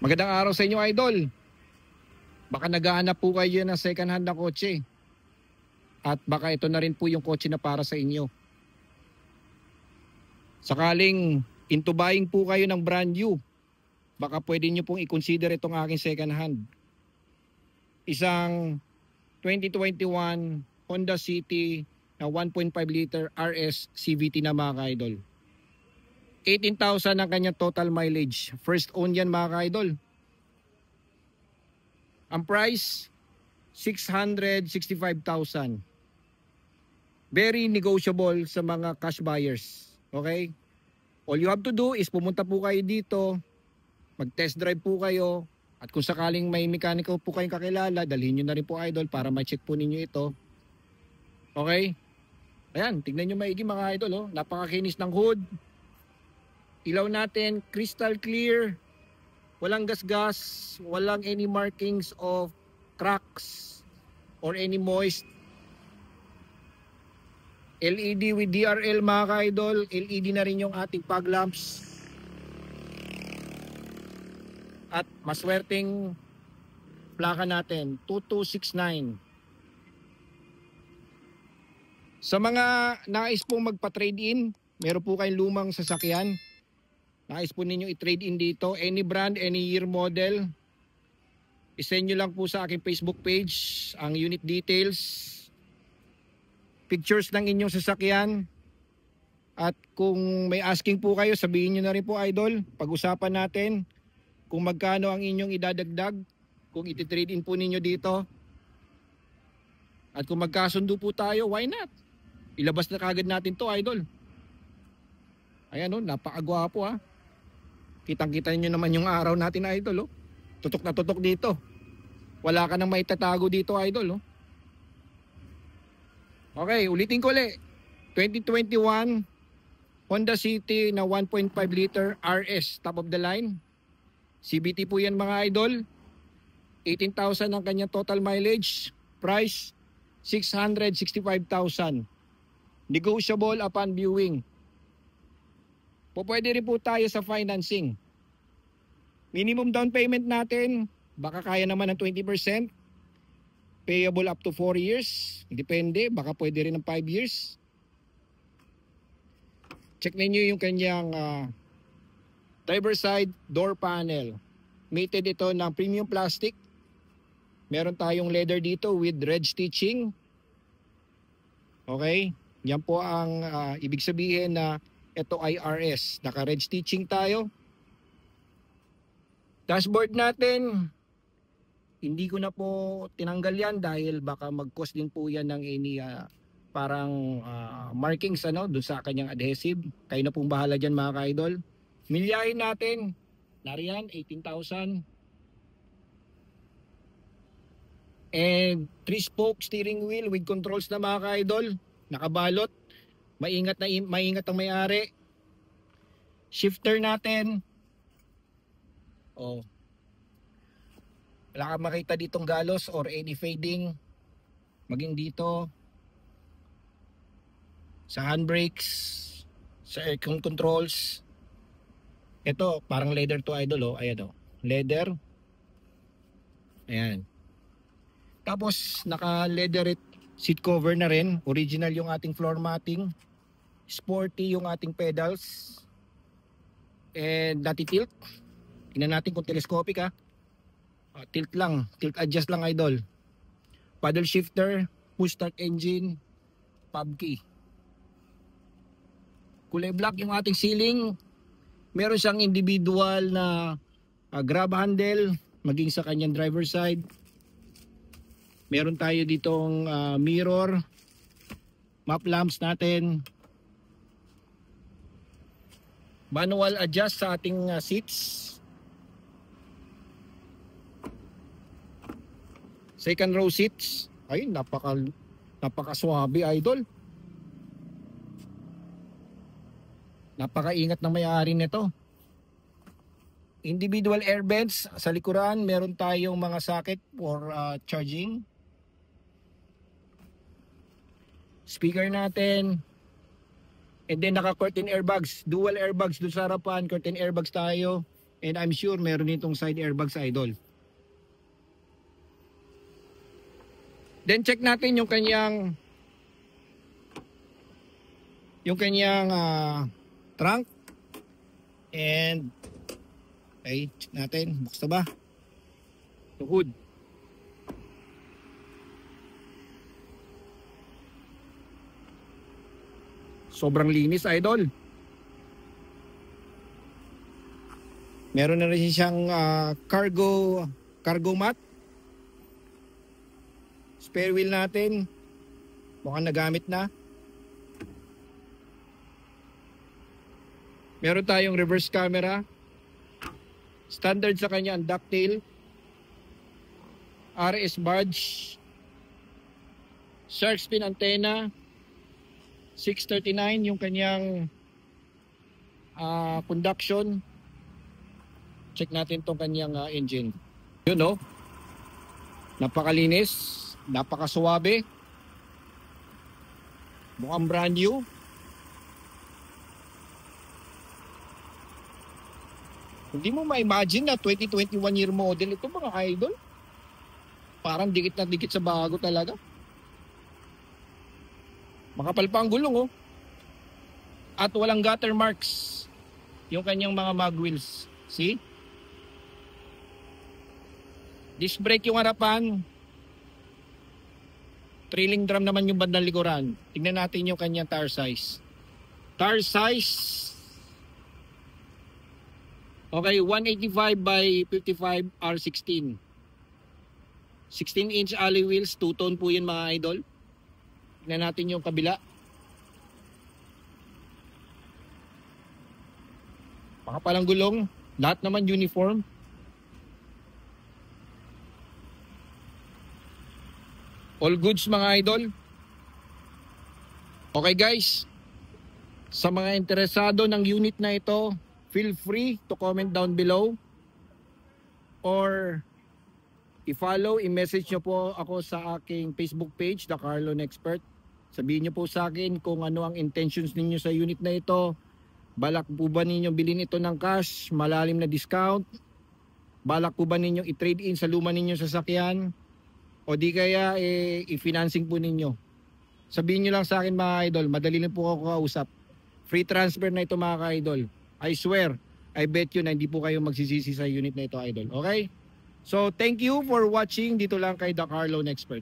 Magandang araw sa inyo, idol. Baka naghahanap po kayo ng second hand na kotse. At baka ito na rin po yung kotse na para sa inyo. Sakaling into buying po kayo ng brand new, baka pwede nyo pong i-consider itong aking second hand. Isang 2021 Honda City na 1.5 liter RS CVT na mga ka-idol. 18,000 ang kanyang total mileage. First own yan mga ka-idol. Ang price, 665,000. Very negotiable sa mga cash buyers. Okay? All you have to do is pumunta po kayo dito, mag-test drive po kayo, at kung sakaling may mechanical po kayong kakilala, dalhin nyo na rin po, idol, para ma-check po ninyo ito. Okay? Ayan, tignan nyo maigi mga idol. Oh. Napakakinis ng hood. Ilaw natin, crystal clear. Walang gas-gas, walang any markings of cracks or any moist. LED with DRL mga ka-idol. LED na rin yung ating fog lamps. At maswerteng plaka natin, 2269. Sa mga nais pong magpa-trade-in, meron po kayong lumang sasakyan. Nais po ninyo i-trade in dito. Any brand, any year model. I-send nyo lang po sa aking Facebook page ang unit details. Pictures ng inyong sasakyan. At kung may asking po kayo, sabihin nyo na rin po, idol. Pag-usapan natin kung magkano ang inyong idadagdag. Kung iti-trade in po ninyo dito. At kung magkasundo po tayo, why not? Ilabas na kagad natin to, idol. Ayan o, napakagwapo ha. Kitang-kita nyo naman yung araw natin, idol. Oh. Tutok na tutok dito. Wala ka nang maitatago dito, idol. Oh. Okay, ulitin ko ulit. 2021 Honda City na 1.5 liter RS, top of the line. CVT po yan mga idol. 18,000 ang kanyang total mileage. Price, 665,000. Negotiable upon viewing. Pwede rin po tayo sa financing. Minimum down payment natin, baka kaya naman ng 20%. Payable up to 4 years. Depende, baka pwede rin ng 5 years. Check ninyo yung kanyang driver side door panel. Mated ito ng premium plastic. Meron tayong leather dito with red stitching. Okay? Yan po ang ibig sabihin na ito ay RS. Naka-red stitching tayo. Dashboard natin, hindi ko na po tinanggal yan dahil baka mag-cost din po yan ng any parang markings doon sa kanyang adhesive. Kayo na pong bahala dyan mga ka-idol. Milyahin natin, nariyan, 18,000. And 3-spoke steering wheel with controls na mga ka-idol. Nakabalot. Maingat ang may-ari. Shifter natin. Oh. Wala kang makita ditong galos or any fading. Maging dito. Sa handbrakes. Sa aircon controls. Ito, parang leather to, idol. Oh. Ayan o. Leather. Ayan. Tapos, naka-leather seat cover na rin. Original yung ating floor matting. Sporty yung ating pedals. And nati-tilt. Tingnan natin kung telescopic ha. Tilt lang. Tilt adjust lang, idol. Paddle shifter. Push start engine. Pub key. Kulay black yung ating ceiling. Meron siyang individual na grab handle. Maging sa kanyang driver side. Meron tayo ditong mirror. Map lamps natin. Manual adjust sa ating seats. Second row seats. Ay, napaka-swabe, idol. Napaka-ingat ng may-ari nito. Individual air vents sa likuran. Meron tayong mga socket for charging. Speaker natin. And then naka-curtain airbags. Dual airbags doon sa harapan. Curtain airbags tayo. And I'm sure meron itong side airbags, idol. Then check natin yung kanyang trunk. And okay, check natin. Buksan ba? Yung hood. Sobrang linis, idol. Meron na rin siyang cargo mat. Spare wheel natin. Mukhang nagamit na. Meron tayong reverse camera. Standard sa kanya ang ducktail. RS badge. Shark fin antenna. 639 yung kanyang conduction. Check natin tong kanyang engine. Yun, no? Napakalinis, napakasuwabe. Mukhang brand new. Hindi mo ma-imagine na 2021 year model ito, mga idol. Parang dikit na dikit sa bago talaga. Makapal pa ang gulong, oh. At walang gutter marks yung kanyang mga mag wheels. See? Disc brake yung harapan. Trailing drum naman yung bandang likuran. Tingnan natin yung kanyang tire size. Tire size. Okay, 185 by 55 R16. 16-inch alloy wheels, two-tone po yun, mga idol. Tingnan natin yung kabila. Makapalang gulong. Lahat naman uniform. All goods, mga idol. Okay guys, sa mga interesado ng unit na ito, feel free to comment down below or i-follow, i-message nyo po ako sa aking Facebook page, The Car Loan Expert. Sabihin nyo po sa akin kung ano ang intentions ninyo sa unit na ito. Balak po ba ninyo bilhin ito ng cash, malalim na discount? Balak po ba ninyo i-trade in sa luma ninyong sasakyan? O di kaya i-financing po ninyo? Sabihin nyo lang sa akin, mga idol, madali lang po ako kausap. Free transfer na ito, mga ka-idol. I swear, I bet you na hindi po kayo magsisisi sa unit na ito, idol. Okay? So, thank you for watching. Dito lang kay The Car Loan Expert.